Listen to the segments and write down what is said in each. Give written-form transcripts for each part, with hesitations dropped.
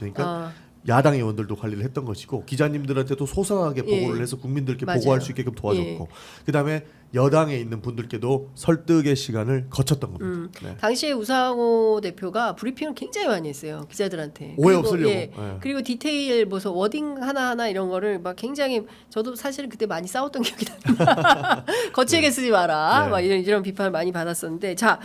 그러니까 야당 의원들도 관리를 했던 것이고 기자님들한테도 소상하게 보고를 해서 국민들께 맞아요. 보고할 수 있게끔 도와줬고 그다음에 여당에 있는 분들께도 설득의 시간을 거쳤던 겁니다. 네. 당시에 우상호 대표가 브리핑을 굉장히 많이 했어요 기자들한테. 오해 그리고, 없으려고. 예, 그리고 디테일 무슨 워딩 하나 이런 거를 막 굉장히 저도 사실은 그때 많이 싸웠던 기억이 납니다. 거칠게 쓰지 마라. 네. 막 이런 비판을 많이 받았었는데 자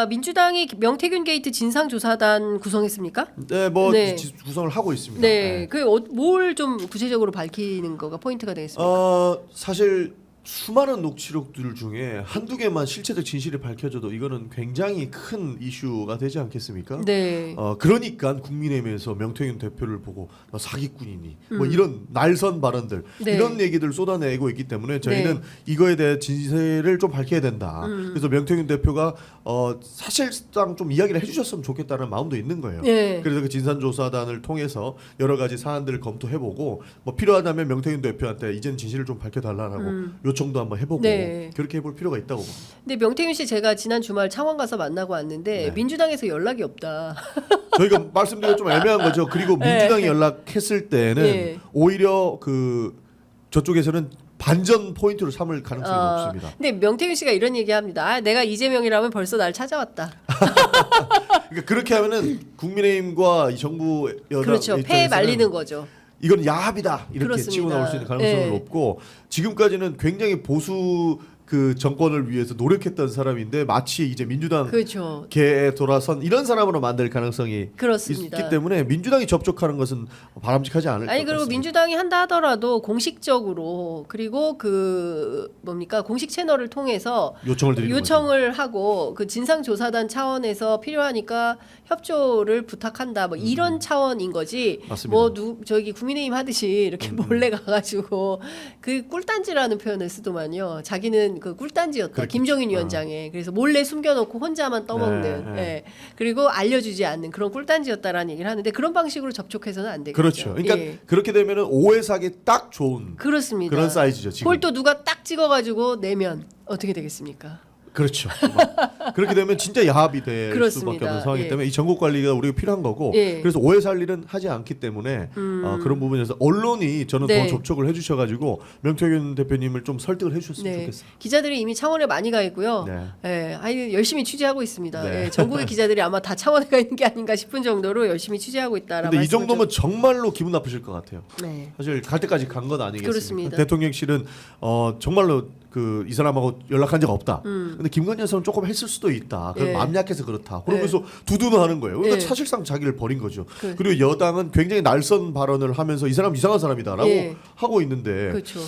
민주당이 명태균 게이트 진상조사단 구성했습니까? 네, 뭐 네. 구성을 하고 있습니다. 네, 그 뭘 좀 구체적으로 밝히는 거가 포인트가 되겠습니까? 사실 수많은 녹취록들 중에 한두 개만 실체적 진실이 밝혀져도 이거는 굉장히 큰 이슈가 되지 않겠습니까? 네. 그러니까 국민의힘에서 명태균 대표를 보고 너 사기꾼이니 뭐 이런 날선 발언들 네. 이런 얘기들 쏟아내고 있기 때문에 저희는 네. 이거에 대해 진실을 좀 밝혀야 된다. 그래서 명태균 대표가 사실상 좀 이야기를 해주셨으면 좋겠다는 마음도 있는 거예요. 네. 그래서 그 진상조사단을 통해서 여러 가지 사안들을 검토해보고 뭐 필요하다면 명태균 대표한테 이제는 진실을 좀 밝혀달라고 요청도 한번 해보고 네. 그렇게 해볼 필요가 있다고 봅니다. 근데 명태균 씨 제가 지난 주말 창원 가서 만나고 왔는데 네. 민주당에서 연락이 없다. 저희가 말씀드리기 좀 애매한 거죠. 그리고 민주당이 네. 연락했을 때는 네. 오히려 그 저쪽에서는 반전 포인트로 삼을 가능성이 높습니다. 근데 명태균 씨가 이런 얘기합니다. 내가 이재명이라면 벌써 날 찾아왔다. 그러니까 그렇게 하면은 국민의힘과 이 정부 여당 그렇죠. 패에 입장에서는 말리는 거죠. 이건 야합이다 이렇게 그렇습니다. 치고 나올 수 있는 가능성이 네. 높고 지금까지는 굉장히 보수 그 정권을 위해서 노력했던 사람인데 마치 이제 민주당 그렇죠. 계에 돌아선 이런 사람으로 만들 가능성이 그렇습니다. 있기 때문에 민주당이 접촉하는 것은 바람직하지 않을 것 아니 같습니다. 그리고 민주당이 한다 하더라도 공식적으로 그리고 그 뭡니까 공식 채널을 통해서 요청을 드리는 요청을 하고 그 진상조사단 차원에서 필요하니까 협조를 부탁한다 뭐 이런 차원인 거지. 맞습니다. 뭐 저기 국민의힘 하듯이 이렇게 몰래 가가지고 그 꿀단지라는 표현을 쓰더만요. 자기는 그 꿀단지였다. 그렇겠죠. 김종인 위원장에 그래서 몰래 숨겨놓고 혼자만 떠먹는. 네, 네. 예. 그리고 알려주지 않는 그런 꿀단지였다라는 얘기를 하는데 그런 방식으로 접촉해서는 안 되겠죠. 그렇죠. 그러니까 예. 그렇게 되면은 오해 사기 딱 좋은 그렇습니다. 그런 사이즈죠. 지금. 그걸 또 누가 딱 찍어가지고 내면 어떻게 되겠습니까? 그렇죠. 그렇게 되면 진짜 야합이 될 그렇습니다. 수밖에 없는 상황이기 예. 때문에 이 전국 관리가 우리가 필요한 거고 예. 그래서 오해 살리는 하지 않기 때문에 그런 부분에서 언론이 저는 네. 더 접촉을 해주셔가지고 명태균 대표님을 좀 설득을 해주셨으면 네. 좋겠어요. 기자들이 이미 창원에 많이 가 있고요. 네. 예, 아니 열심히 취재하고 있습니다. 네. 예, 전국의 기자들이 아마 다 창원에 가 있는 게 아닌가 싶은 정도로 열심히 취재하고 있다라고. 근데 이 정도면 정말로 기분 나쁘실 것 같아요. 네. 사실 갈 때까지 간 건 아니겠습니까? 그렇습니다. 대통령실은 정말로 그 이 사람하고 연락한 적 없다. 근데 김건희 여사는 조금 했을 수도 있다. 그건 예. 마음 약해서 그렇다. 그러면서 두둔하는 거예요. 그러니까 예. 사실상 자기를 버린 거죠. 그- 그리고 여당은 굉장히 날선 발언을 하면서 이 사람 이상한 사람이다라고 예. 하고 있는데 그렇죠.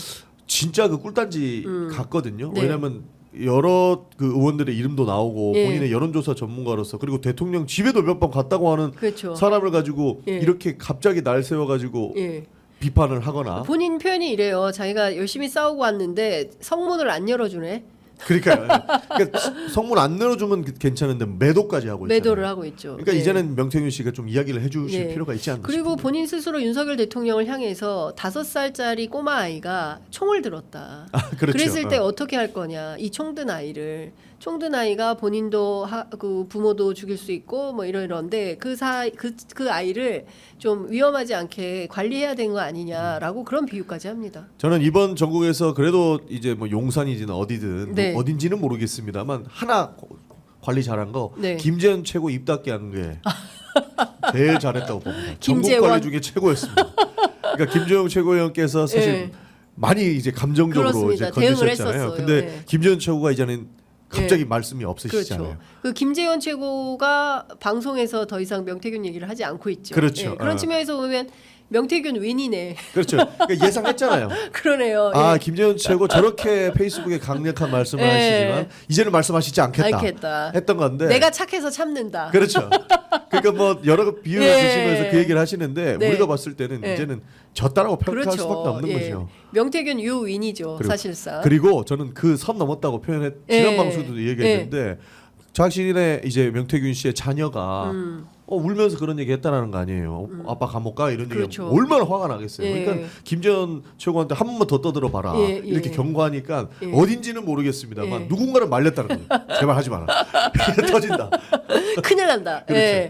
진짜 그 꿀단지 같거든요. 네. 왜냐하면 여러 그 의원들의 이름도 나오고 예. 본인의 여론조사 전문가로서 그리고 대통령 집에도 몇 번 갔다고 하는 그렇죠. 사람을 가지고 예. 이렇게 갑자기 날 세워가지고 예. 비판을 하거나 본인 표현이 이래요. 자기가 열심히 싸우고 왔는데 성문을 안 열어주네. 그러니까요. 그러니까 성문 안 열어주면 괜찮은데 매도까지 하고 있잖아요. 매도를 하고 있죠. 그러니까 네. 이제는 명태균 씨가 좀 이야기를 해주실 네. 필요가 있지 않나 그리고 싶은데. 본인 스스로 윤석열 대통령을 향해서 5살짜리 꼬마 아이가 총을 들었다. 그렇죠. 그랬을 때 어떻게 할 거냐. 이 총든 아이를 총든 아이가 본인도 그 부모도 죽일 수 있고 뭐 이런데 그 아이를 좀 위험하지 않게 관리해야 되는 거 아니냐라고 그런 비유까지 합니다. 저는 이번 전국에서 그래도 이제 뭐 용산이든 어디든 네. 뭐 어딘지는 모르겠습니다만 하나 관리 잘한 거 네. 김재현 최고 입닫게 하는 게 제일 잘했다고 봅니다. 전국 김재원. 관리 중에 최고였습니다. 그러니까 김재영 최고위원께서 사실 네. 많이 이제 감정적으로 그렇습니다. 이제 대응을 건드셨잖아요. 했었어요. 근데 네. 김재현 최고가 이제는 갑자기 말씀이 없으시잖아요. 그렇죠. 그 김재현 최고가 방송에서 더 이상 명태균 얘기를 하지 않고 있죠. 그렇죠. 예, 그런 측면에서 보면 명태균 윈이네. 그렇죠. 그러니까 예상했잖아요. 그러네요. 아 예. 김재현 최고 저렇게 페이스북에 강력한 말씀을 예. 하시지만 이제는 말씀하시지 않겠다. 않겠다. 했던 건데. 내가 착해서 참는다. 그렇죠. 그러니까 뭐 여러 비유를 예. 드시면서 그 얘기를 하시는데 네. 우리가 봤을 때는 예. 이제는 졌다라고 평가할 그렇죠. 수밖에 없는 예. 거죠. 명태균 유윈이죠. 그리고- 사실상. 그리고 저는 그 선 넘었다고 표현했 지난 예. 방송도 얘기했는데 자신의 이제 명태균 씨의 자녀가 울면서 그런 얘기 했다라는 거 아니에요. 아빠 감옥 가 이런 그렇죠. 얘기 얼마나 화가 나겠어요. 예. 그러니까 김재현 최고한테 한 번만 더 떠들어 봐라. 예, 예. 이렇게 경고하니까 예. 어딘지는 모르겠습니다만 예. 누군가를 말렸다는 거예요. 제발 하지 마라. 터진다. 큰일 난다. 그렇죠. 예.